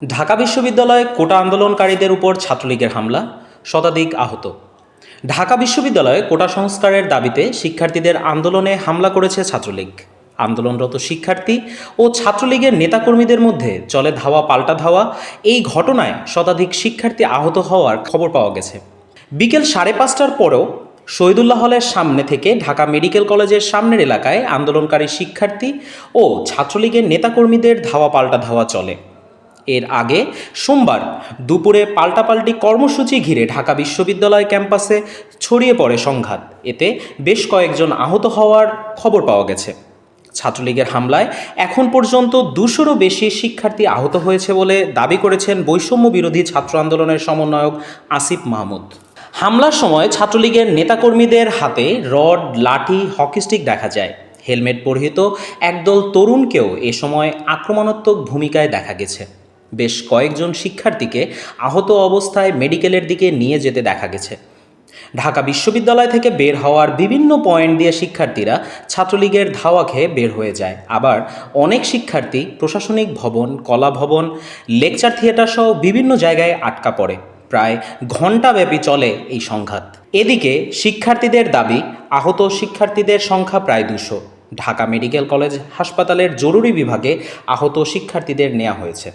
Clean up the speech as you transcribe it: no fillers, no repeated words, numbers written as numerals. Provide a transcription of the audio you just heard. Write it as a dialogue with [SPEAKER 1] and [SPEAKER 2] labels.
[SPEAKER 1] ঢাকা বিশ্ববিদ্যালয়ে কোটা আন্দোলনকারীদের উপর ছাত্রলীগের হামলা, শতাধিক আহত। ঢাকা বিশ্ববিদ্যালয়ে কোটা সংস্কারের দাবিতে শিক্ষার্থীদের আন্দোলনে হামলা করেছে ছাত্রলীগ। আন্দোলনরত শিক্ষার্থী ও ছাত্রলীগের নেতাকর্মীদের মধ্যে চলে ধাওয়া পাল্টা ধাওয়া। এই ঘটনায় শতাধিক শিক্ষার্থী আহত হওয়ার খবর পাওয়া গেছে। বিকেল 5:30টার পরেও শহীদুল্লাহ হলের সামনে থেকে ঢাকা মেডিকেল কলেজের সামনের এলাকায় আন্দোলনকারী শিক্ষার্থী ও ছাত্রলীগের নেতাকর্মীদের ধাওয়া পাল্টা ধাওয়া চলে। এর আগে সোমবার দুপুরে পাল্টাপাল্টি কর্মসূচি ঘিরে ঢাকা বিশ্ববিদ্যালয় ক্যাম্পাসে ছড়িয়ে পড়ে সংঘাত। এতে বেশ কয়েকজন আহত হওয়ার খবর পাওয়া গেছে। ছাত্রলীগের হামলায় এখন পর্যন্ত 200-রও বেশি শিক্ষার্থী আহত হয়েছে বলে দাবি করেছেন বৈষম্য বিরোধী ছাত্র আন্দোলনের সমন্বয়ক আসিফ মাহমুদ। হামলার সময় ছাত্রলীগের নেতাকর্মীদের হাতে রড, লাঠি, হকি স্টিক দেখা যায়। হেলমেট পরিহিত একদল তরুণকেও এ সময় আক্রমণাত্মক ভূমিকায় দেখা গেছে। বেশ কয়েকজন শিক্ষার্থীকে আহত অবস্থায় মেডিকেলের দিকে নিয়ে যেতে দেখা গেছে। ঢাকা বিশ্ববিদ্যালয় থেকে বের হওয়ার বিভিন্ন পয়েন্ট দিয়ে শিক্ষার্থীরা ছাত্রলীগের ধাওয়া খেয়ে বের হয়ে যায়। আবার অনেক শিক্ষার্থী প্রশাসনিক ভবন, কলা ভবন, লেকচার থিয়েটার সহ বিভিন্ন জায়গায় আটকা পড়ে। প্রায় ঘণ্টাব্যাপী চলে এই সংঘাত। এদিকে শিক্ষার্থীদের দাবি, আহত শিক্ষার্থীদের সংখ্যা প্রায় 200। ঢাকা মেডিকেল কলেজ হাসপাতালের জরুরি বিভাগে আহত শিক্ষার্থীদের নেওয়া হয়েছে।